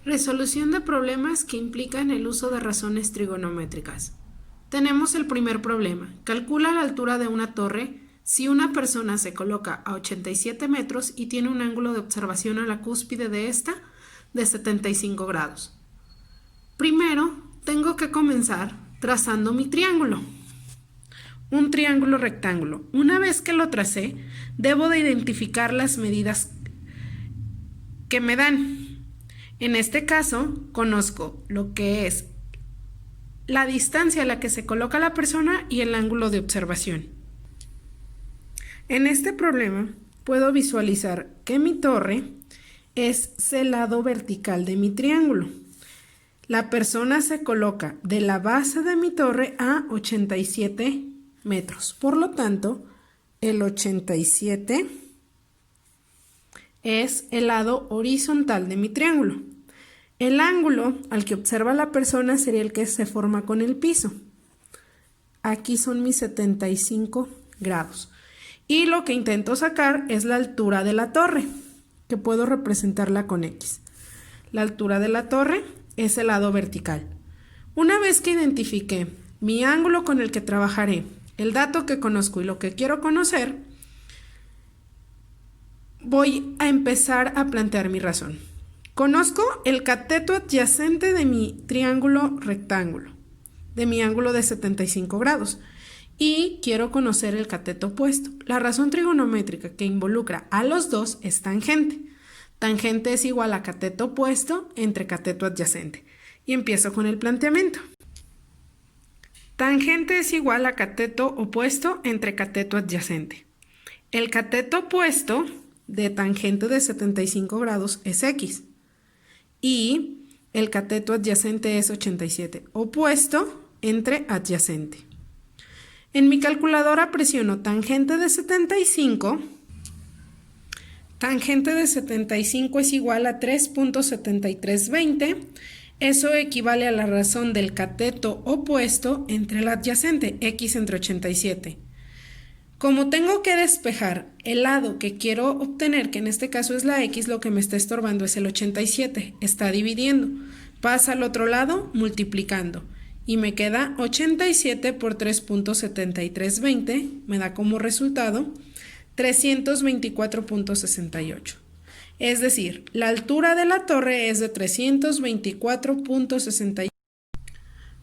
Resolución de problemas que implican el uso de razones trigonométricas. Tenemos el primer problema. Calcula la altura de una torre si una persona se coloca a 87 metros y tiene un ángulo de observación a la cúspide de esta de 75 grados. Primero, tengo que comenzar trazando mi triángulo. Un triángulo rectángulo. Una vez que lo tracé, debo de identificar las medidas que me dan. En este caso, conozco lo que es la distancia a la que se coloca la persona y el ángulo de observación. En este problema, puedo visualizar que mi torre es el lado vertical de mi triángulo. La persona se coloca de la base de mi torre a 87 metros. Por lo tanto, el 87 es el lado horizontal de mi triángulo. El ángulo al que observa la persona sería el que se forma con el piso. Aquí son mis 75 grados. Y lo que intento sacar es la altura de la torre, que puedo representarla con X. La altura de la torre es el lado vertical. Una vez que identifiqué mi ángulo con el que trabajaré, el dato que conozco y lo que quiero conocer, voy a empezar a plantear mi razón. Conozco el cateto adyacente de mi triángulo rectángulo, de mi ángulo de 75 grados, y quiero conocer el cateto opuesto. La razón trigonométrica que involucra a los dos es tangente. Tangente es igual a cateto opuesto entre cateto adyacente. Y empiezo con el planteamiento. Tangente es igual a cateto opuesto entre cateto adyacente. El cateto opuesto de tangente de 75 grados es X. Y el cateto adyacente es 87. Opuesto entre adyacente. En mi calculadora presiono tangente de 75. Tangente de 75 es igual a 3.7320. Eso equivale a la razón del cateto opuesto entre el adyacente, X entre 87. Como tengo que despejar el lado que quiero obtener, que en este caso es la X, lo que me está estorbando es el 87. Está dividiendo. Pasa al otro lado multiplicando. Y me queda 87 por 3.7320. Me da como resultado 324.68. Es decir, la altura de la torre es de 324.68.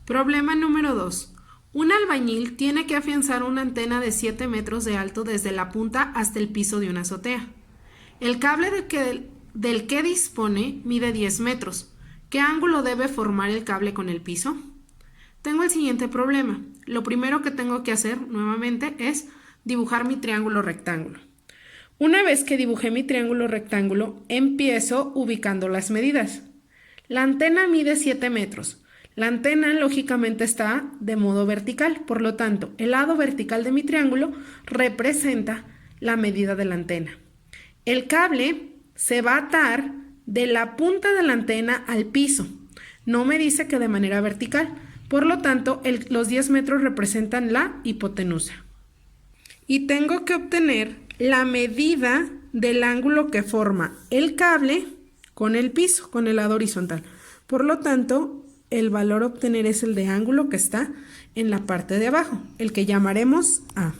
Problema número 2. Un albañil tiene que afianzar una antena de 7 metros de alto desde la punta hasta el piso de una azotea. El cable del que dispone mide 10 metros. ¿Qué ángulo debe formar el cable con el piso? Tengo el siguiente problema. Lo primero que tengo que hacer nuevamente es dibujar mi triángulo rectángulo. Una vez que dibujé mi triángulo rectángulo, empiezo ubicando las medidas. La antena mide 7 metros. La antena lógicamente está de modo vertical, por lo tanto, el lado vertical de mi triángulo representa la medida de la antena. El cable se va a atar de la punta de la antena al piso. No me dice que de manera vertical, por lo tanto, los 10 metros representan la hipotenusa. Y tengo que obtener la medida del ángulo que forma el cable con el piso, con el lado horizontal. Por lo tanto, el valor a obtener es el de ángulo que está en la parte de abajo, el que llamaremos A.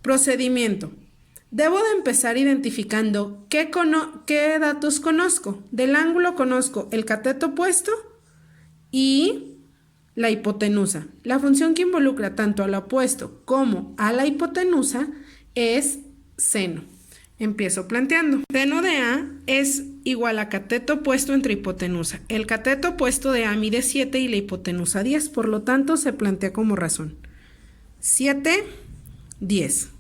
Procedimiento. Debo de empezar identificando qué datos conozco. Del ángulo conozco el cateto opuesto y la hipotenusa. La función que involucra tanto al opuesto como a la hipotenusa es seno. Empiezo planteando. Seno de A es igual a cateto opuesto entre hipotenusa. El cateto opuesto de A mide 7 y la hipotenusa 10, por lo tanto se plantea como razón. 7, 10.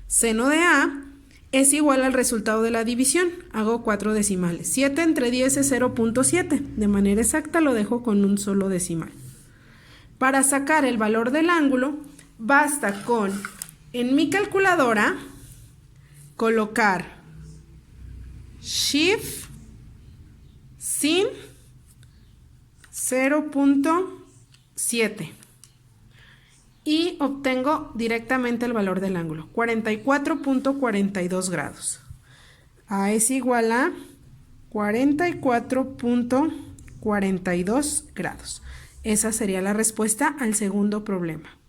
Seno de A es igual al resultado de la división. Hago 4 decimales. 7 entre 10 es 0.7. De manera exacta lo dejo con un solo decimal. Para sacar el valor del ángulo, basta con, en mi calculadora, colocar Shift sin 0.7 y obtengo directamente el valor del ángulo, 44.42 grados. A es igual a 44.42 grados. Esa sería la respuesta al segundo problema.